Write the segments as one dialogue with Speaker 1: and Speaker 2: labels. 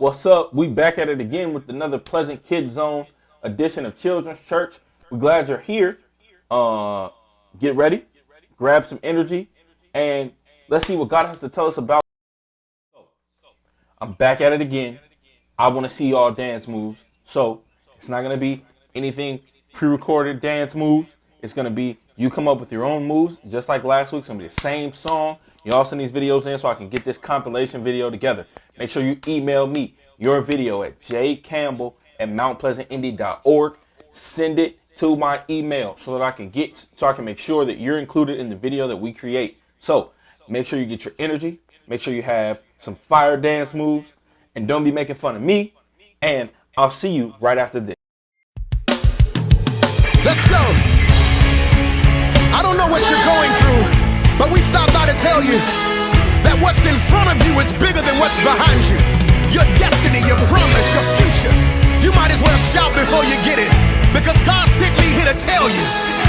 Speaker 1: What's up? We back at it again with another Pleasant Kid Zone edition of Children's Church. We're glad you're here. Get ready, grab some energy, and let's see what God has to tell us about. I'm back at it again. I want to see y'all dance moves. So it's not going to be anything pre-recorded dance moves. It's going to be you come up with your own moves, just like last week. It's going to be the same song. You all send these videos in so I can get this compilation video together. Make sure you email me your video at jcampbell@mountpleasantindy.org. Send it to my email so that I can make sure that you're included in the video that we create. So make sure you get your energy. Make sure you have some fire dance moves, and don't be making fun of me. And I'll see you right after this.
Speaker 2: Let's go. I don't know what you're going through, but we stopped by to tell you that what's in front of you is bigger than what's behind you. Your destiny, your promise, your future. You might as well shout before you get it, because God sent me here to tell you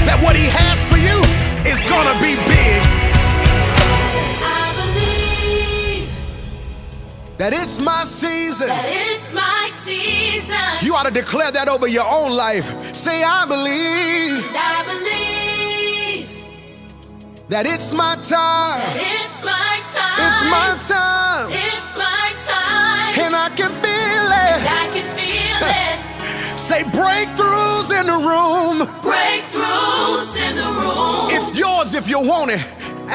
Speaker 2: that what he has for you is gonna be big.
Speaker 3: I believe
Speaker 2: that it's my season.
Speaker 3: that it's my season.
Speaker 2: You ought to declare that over your own life. Say, I believe
Speaker 3: I believe
Speaker 2: that it's my time.
Speaker 3: that it's my time.
Speaker 2: It's my time.
Speaker 3: It's my time.
Speaker 2: And I can feel it.
Speaker 3: I can feel it.
Speaker 2: Say, breakthroughs in the room.
Speaker 3: Breakthroughs in the room.
Speaker 2: It's yours if you want it.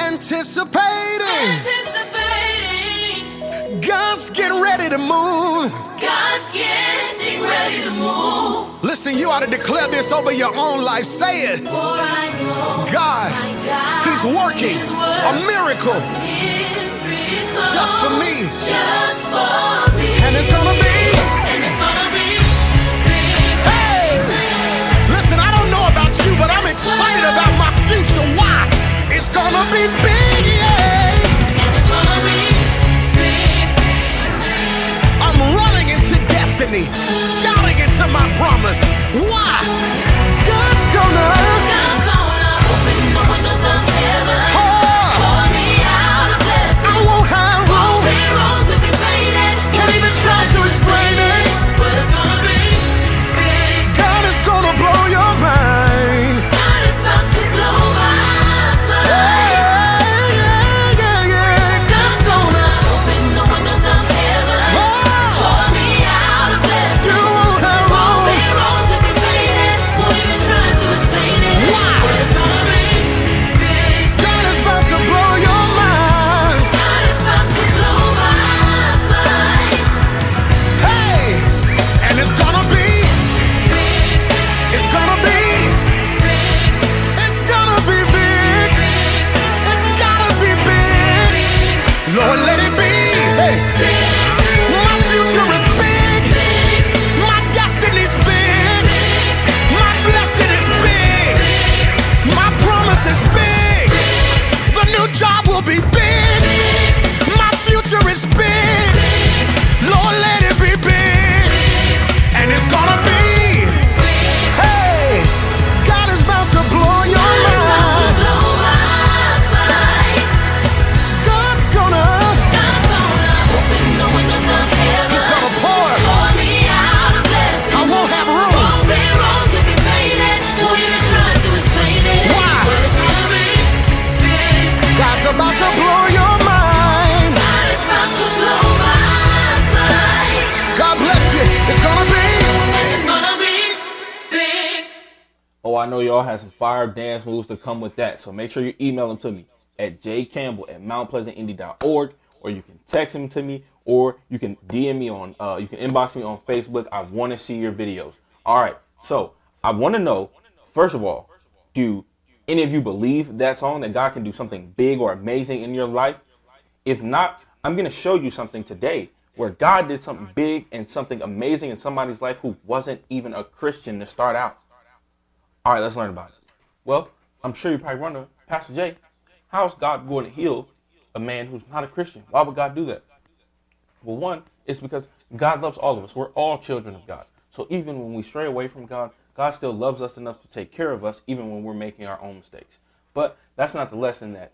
Speaker 2: Anticipating.
Speaker 3: Anticipating.
Speaker 2: God's getting ready to move.
Speaker 3: God's getting ready to move.
Speaker 2: Listen, you ought to declare this over your own life. Say it.
Speaker 3: For I know
Speaker 2: God,
Speaker 3: my God
Speaker 2: he's working
Speaker 3: is
Speaker 2: a miracle
Speaker 3: miracle
Speaker 2: just for me.
Speaker 3: Just for me.
Speaker 2: And it's gonna be.
Speaker 3: And it's gonna be big.
Speaker 2: Hey, listen, I don't know about you, but I'm excited about my future. Why? It's gonna be big, yeah.
Speaker 3: And it's gonna be big.
Speaker 2: I'm running into destiny, shouting into my promise. Why? God's gonna
Speaker 3: open the windows of heaven.
Speaker 2: pour.
Speaker 3: Pour me out a blessing.
Speaker 2: I won't have
Speaker 3: Won't
Speaker 2: room.
Speaker 3: be room to contain it.
Speaker 2: Can't even try to explain it.
Speaker 3: But it's gonna be big.
Speaker 2: God is gonna blow your mind.
Speaker 3: God is about to blow my mind.
Speaker 2: Yeah. God's gonna
Speaker 3: Open the windows of heaven.
Speaker 2: pour.
Speaker 3: Pour me out a blessing.
Speaker 2: You won't have
Speaker 3: Won't be
Speaker 2: room.
Speaker 3: room to contain it. Won't even try to explain it.
Speaker 2: Why?
Speaker 3: But it's gonna be big.
Speaker 2: God is about to blow your mind.
Speaker 3: God is about to blow my mind.
Speaker 2: Hey, and it's gonna be.
Speaker 3: Big,
Speaker 2: It's gonna be.
Speaker 3: big,
Speaker 2: It's gonna be big. It's gotta be big.
Speaker 3: big,
Speaker 2: Lord, let it be. Hey, my future is big. My destiny's big. My blessing is big. My promise is big. The new job will be big. My future is big. Lord, let it be big. And it's gonna be. Hey, God is about to blow your mind.
Speaker 3: blow my mind.
Speaker 2: God's gonna.
Speaker 3: God's gonna open the windows of heaven.
Speaker 2: He's gonna pour.
Speaker 3: Pour me out a blessing.
Speaker 2: I won't have room.
Speaker 3: Won't be room to contain it. Won't even try to explain it.
Speaker 2: Why?
Speaker 3: But it's gonna be big.
Speaker 2: God's about to blow your mind.
Speaker 3: God is about to blow my mind.
Speaker 2: God bless you. It's gonna be.
Speaker 3: And it's gonna be big.
Speaker 1: Oh, I know y'all have some fire dance moves to come with that. So make sure you email them to me at jcampbell@mountpleasantindy.org, or you can text them to me, or you can DM me on, you can inbox me on Facebook. I want to see your videos. All right. So I want to know, first of all, do any of you believe that song, that God can do something big or amazing in your life? If not, I'm going to show you something today where God did something big and something amazing in somebody's life who wasn't even a Christian to start out. All right, let's learn about it. Well, I'm sure you're probably wondering, Pastor Jay, how is God going to heal a man who's not a Christian? Why would God do that? Well, one, it's because God loves all of us. We're all children of God. So even when we stray away from God, God still loves us enough to take care of us, even when we're making our own mistakes. But that's not the lesson that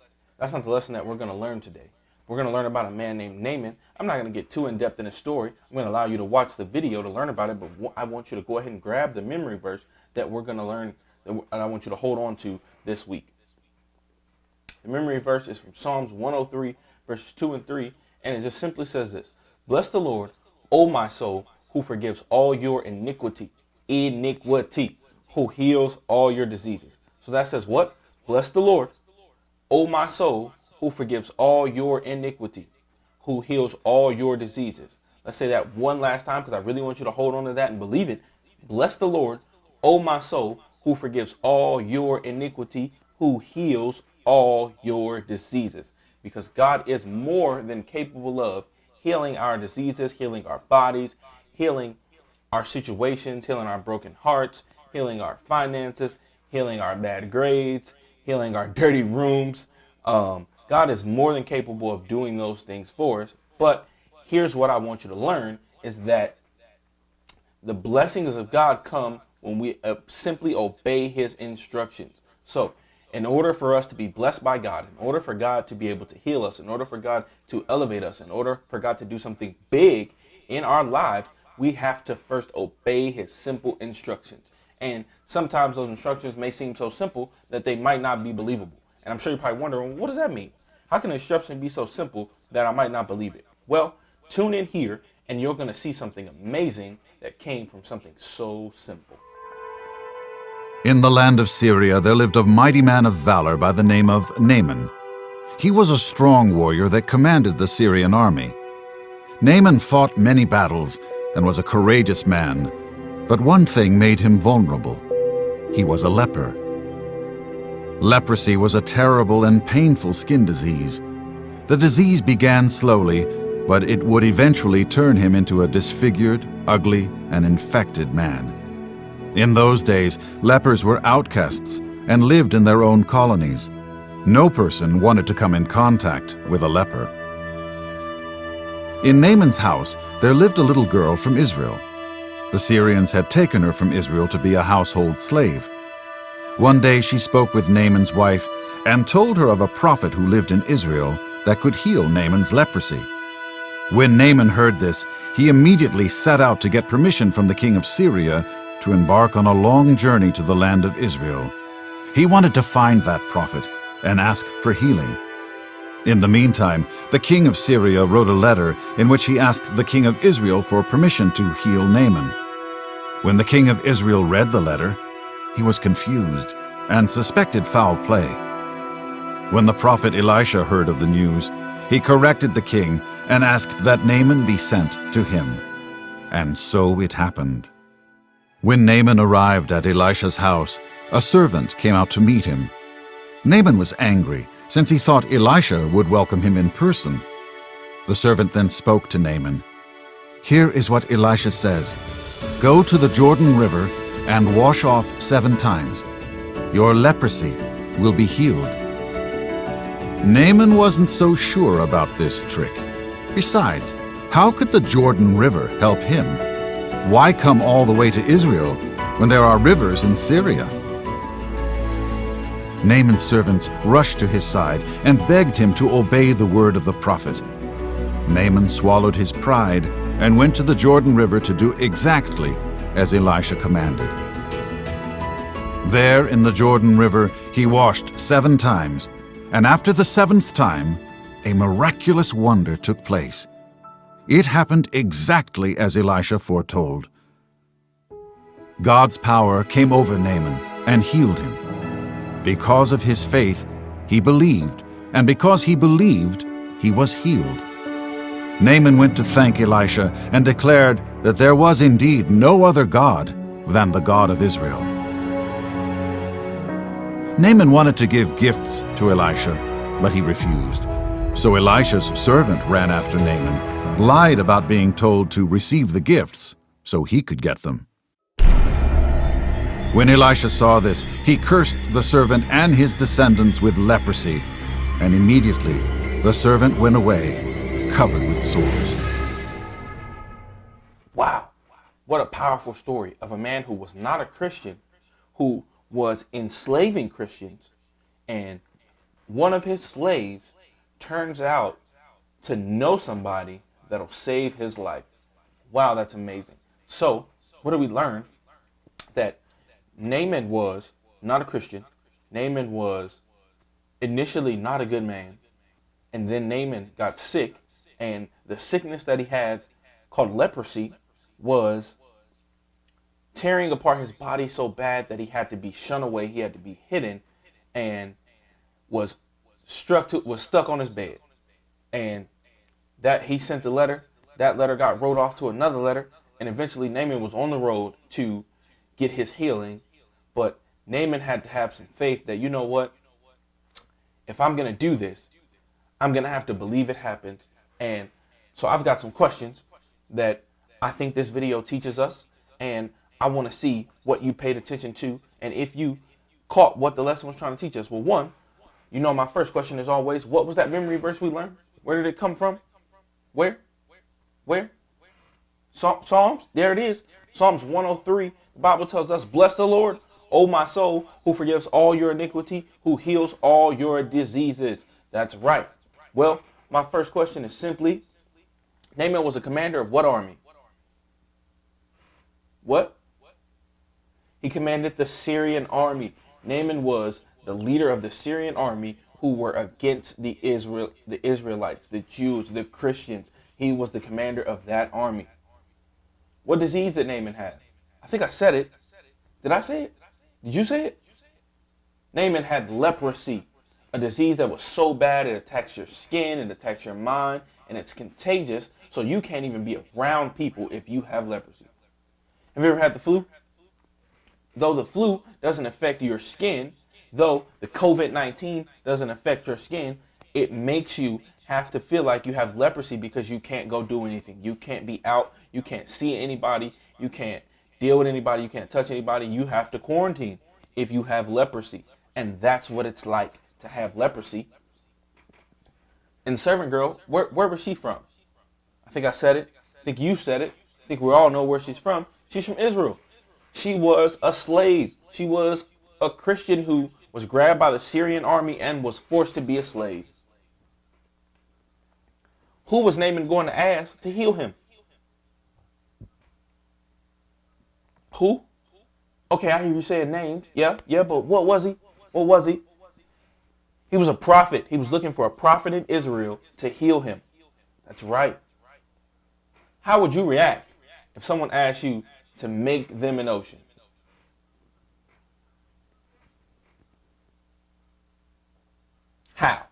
Speaker 1: we're going to learn today. We're going to learn about a man named Naaman. I'm not going to get too in depth in his story. I'm going to allow you to watch the video to learn about it, but I want you to go ahead and grab the memory verse that we're going to learn, and I want you to hold on to this week. The memory verse is from Psalms 103, verses 2 and 3, and it just simply says this: Bless the Lord, O my soul, who forgives all your iniquity, who heals all your diseases. So that says what? Bless the Lord, O my soul, who forgives all your iniquity, who heals all your diseases. Let's say that one last time because I really want you to hold on to that and believe it. Bless the Lord, O my soul, who forgives all your iniquity, who heals all your diseases. Because God is more than capable of healing our diseases, healing our bodies, healing our situations, healing our broken hearts, healing our finances, healing our bad grades, healing our dirty rooms. God is more than capable of doing those things for us. But here's what I want you to learn is that the blessings of God come when we simply obey his instructions. So in order for us to be blessed by God, in order for God to be able to heal us, in order for God to elevate us, in order for God to do something big in our lives, we have to first obey his simple instructions. And sometimes those instructions may seem so simple that they might not be believable. And I'm sure you're probably wondering, what does that mean? How can an instruction be so simple that I might not believe it? Well, tune in here and you're going to see something amazing that came from something so simple.
Speaker 4: In the land of Syria there lived a mighty man of valor by the name of Naaman. He was a strong warrior that commanded the Syrian army. Naaman fought many battles and was a courageous man, but one thing made him vulnerable. He was a leper. Leprosy was a terrible and painful skin disease. The disease began slowly, but it would eventually turn him into a disfigured, ugly, and infected man. In those days, lepers were outcasts and lived in their own colonies. No person wanted to come in contact with a leper. In Naaman's house, there lived a little girl from Israel. The Syrians had taken her from Israel to be a household slave. One day she spoke with Naaman's wife and told her of a prophet who lived in Israel that could heal Naaman's leprosy. When Naaman heard this, he immediately set out to get permission from the king of Syria to embark on a long journey to the land of Israel. He wanted to find that prophet and ask for healing. In the meantime, the king of Syria wrote a letter in which he asked the king of Israel for permission to heal Naaman. When the king of Israel read the letter, he was confused and suspected foul play. When the prophet Elisha heard of the news, he corrected the king and asked that Naaman be sent to him. And so it happened. When Naaman arrived at Elisha's house, a servant came out to meet him. Naaman was angry, since he thought Elisha would welcome him in person. The servant then spoke to Naaman. "Here is what Elisha says. Go to the Jordan River and wash off 7 times. Your leprosy will be healed." Naaman wasn't so sure about this trick. Besides, how could the Jordan River help him? Why come all the way to Israel when there are rivers in Syria? Naaman's servants rushed to his side and begged him to obey the word of the prophet. Naaman swallowed his pride and went to the Jordan River to do exactly as Elisha commanded. There in the Jordan River he washed 7 times, and after the 7th time, a miraculous wonder took place. It happened exactly as Elisha foretold. God's power came over Naaman and healed him. Because of his faith, he believed, and because he believed, he was healed. Naaman went to thank Elisha and declared that there was indeed no other God than the God of Israel. Naaman wanted to give gifts to Elisha, but he refused. So Elisha's servant ran after Naaman, lied about being told to receive the gifts so he could get them. When Elisha saw this, he cursed the servant and his descendants with leprosy, and immediately the servant went away, covered with sores.
Speaker 1: Wow, what a powerful story of a man who was not a Christian, who was enslaving Christians, and one of his slaves turns out to know somebody that'll save his life. Wow, that's amazing. So, what do we learn? That Naaman was not a Christian. Naaman was initially not a good man. And then Naaman got sick. And the sickness that he had, called leprosy, was tearing apart his body so bad that he had to be shunned away. He had to be hidden, and was stuck on his bed. And that he sent the letter. That letter got wrote off to another letter. And eventually Naaman was on the road to get his healing. But Naaman had to have some faith that, you know what? If I'm going to do this, I'm going to have to believe it happened. And so I've got some questions that I think this video teaches us. And I want to see what you paid attention to. And if you caught what the lesson was trying to teach us. Well, one, you know, my first question is always, what was that memory verse we learned? Where did it come from? Where? Psalms? There it is. Psalms 103. The Bible tells us, bless the Lord, O my soul, who forgives all your iniquity, who heals all your diseases. That's right. Well, my first question is simply, Naaman was a commander of what army? What? He commanded the Syrian army. Naaman was the leader of the Syrian army who were against the Israelites, the Jews, the Christians. He was the commander of that army. What disease did Naaman have? I think I said it. Did I say it? Did you say it? Naaman had leprosy, a disease that was so bad it attacks your skin, it attacks your mind, and it's contagious, so you can't even be around people if you have leprosy. Have you ever had the flu? Though the flu doesn't affect your skin, though the COVID-19 doesn't affect your skin, it makes you have to feel like you have leprosy because you can't go do anything. You can't be out. You can't see anybody. You can't deal with anybody. You can't touch anybody. You have to quarantine if you have leprosy. And that's what it's like to have leprosy. And servant girl, where was she from? I think I said it. I think you said it. I think we all know where she's from. She's from Israel. She was a slave. She was a Christian who was grabbed by the Syrian army and was forced to be a slave. Who was Naaman going to ask to heal him? Who? Okay, I hear you saying names. Yeah, but what was he? What was he? He was a prophet. He was looking for a prophet in Israel to heal him. That's right. How would you react if someone asked you to make them an ocean? How?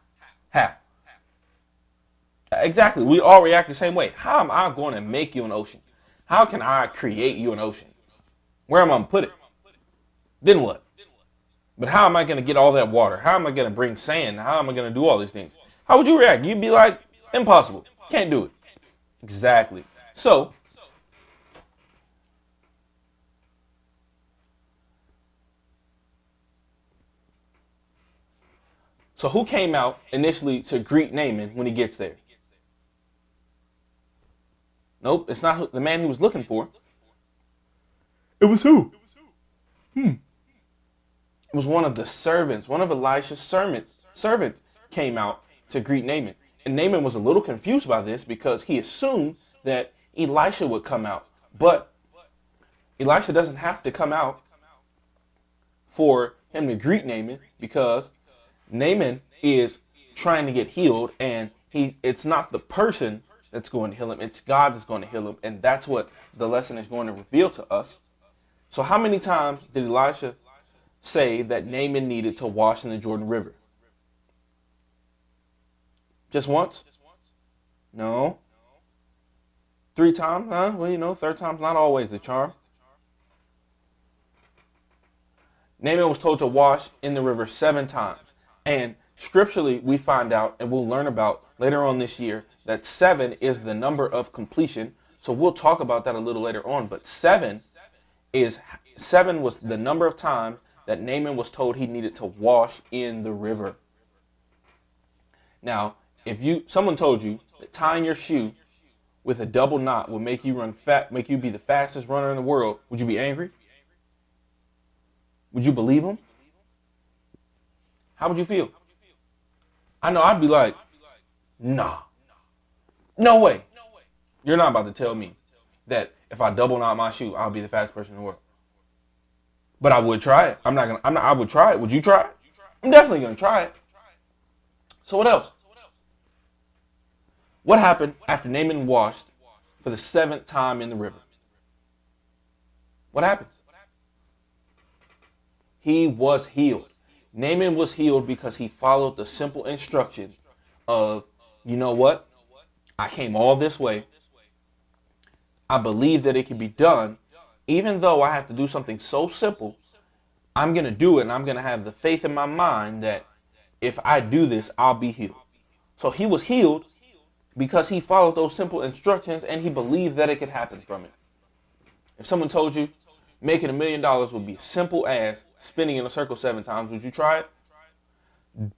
Speaker 1: Exactly. We all react the same way. How am I going to make you an ocean? How can I create you an ocean? Where am I going to put it? Then what? But how am I going to get all that water? How am I going to bring sand? How am I going to do all these things? How would you react? You'd be like, impossible. Can't do it. Exactly. So who came out initially to greet Naaman when he gets there? Nope, it's not the man he was looking for. It was who? It was one of the servants. One of Elisha's servants came out to greet Naaman. And Naaman was a little confused by this because he assumed that Elisha would come out. But Elisha doesn't have to come out for him to greet Naaman, because Naaman is trying to get healed, and it's not the person that's going to heal him, it's God that's going to heal him. And that's what the lesson is going to reveal to us. So how many times did Elisha say that Naaman needed to wash in the Jordan River? Just once? No. 3 times? Huh? Well, you know, third time's not always the charm. Naaman was told to wash in the river 7 times. And scripturally, we find out, and we'll learn about later on this year, that 7 is the number of completion. So we'll talk about that a little later on. But 7 was the number of times that Naaman was told he needed to wash in the river. Now, if someone told you that tying your shoe with a double knot will make you be the fastest runner in the world, would you be angry? Would you believe him? How would you feel? I know I'd be like, nah. No way. You're not about to tell me that if I double knot my shoe, I'll be the fastest person in the world. But I would try it. I would try it. Would you try it? I'm definitely gonna try it. So what else? What happened after Naaman washed for the 7th time in the river? What happened? He was healed. Naaman was healed because he followed the simple instructions of, you know what? I came all this way. I believe that it can be done. Even though I have to do something so simple, I'm going to do it, and I'm going to have the faith in my mind that if I do this, I'll be healed. So he was healed because he followed those simple instructions and he believed that it could happen from it. If someone told you making $1 million would be as simple as spinning in a circle 7 times, would you try it?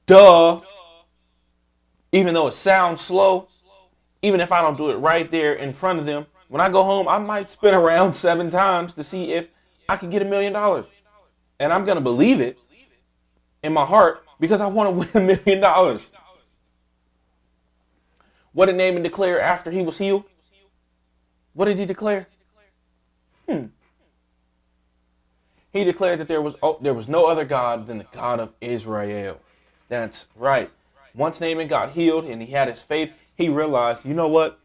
Speaker 1: Duh. Even though it sounds slow, even if I don't do it right there in front of them, when I go home, I might spin around 7 times to see if I can get $1 million. And I'm going to believe it in my heart because I want to win $1 million. What did Naaman declare after he was healed? What did he declare? He declared that there was no other God than the God of Israel. That's right. Once Naaman got healed and he had his faith, he realized, you know what?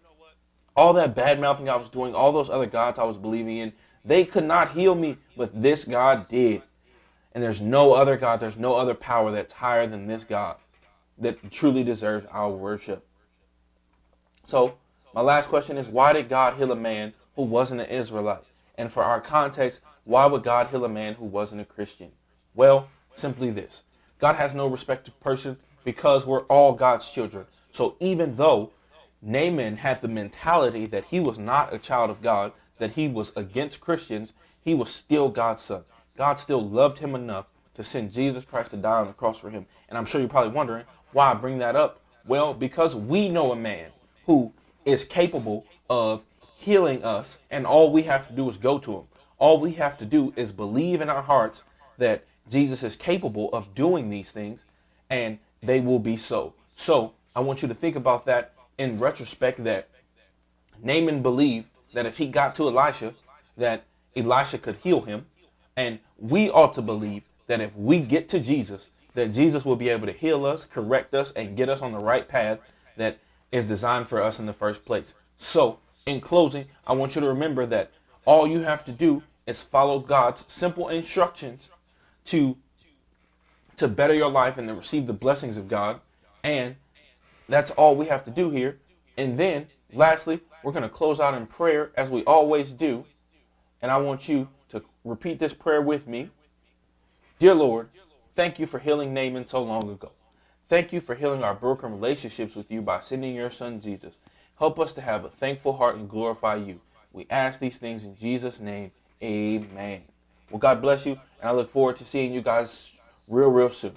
Speaker 1: All that bad mouthing I was doing, all those other gods I was believing in, they could not heal me, but this God did. And there's no other God, there's no other power that's higher than this God that truly deserves our worship. So, my last question is, why did God heal a man who wasn't an Israelite? And for our context, why would God heal a man who wasn't a Christian? Well, simply this. God has no respect of person because we're all God's children. So even though Naaman had the mentality that he was not a child of God, that he was against Christians, he was still God's son. God still loved him enough to send Jesus Christ to die on the cross for him. And I'm sure you're probably wondering why I bring that up. Well, because we know a man who is capable of healing us, and all we have to do is go to him. All we have to do is believe in our hearts that Jesus is capable of doing these things, and they will be so. So I want you to think about that in retrospect, that Naaman believed that if he got to Elisha, that Elisha could heal him. And we ought to believe that if we get to Jesus, that Jesus will be able to heal us, correct us, and get us on the right path that is designed for us in the first place. So, in closing, I want you to remember that all you have to do is follow God's simple instructions to better your life and to receive the blessings of God. And that's all we have to do here. And then, lastly, we're going to close out in prayer as we always do. And I want you to repeat this prayer with me. Dear Lord, thank you for healing Naaman so long ago. Thank you for healing our broken relationships with you by sending your son Jesus. Help us to have a thankful heart and glorify you. We ask these things in Jesus' name. Amen. Well, God bless you, and I look forward to seeing you guys real soon.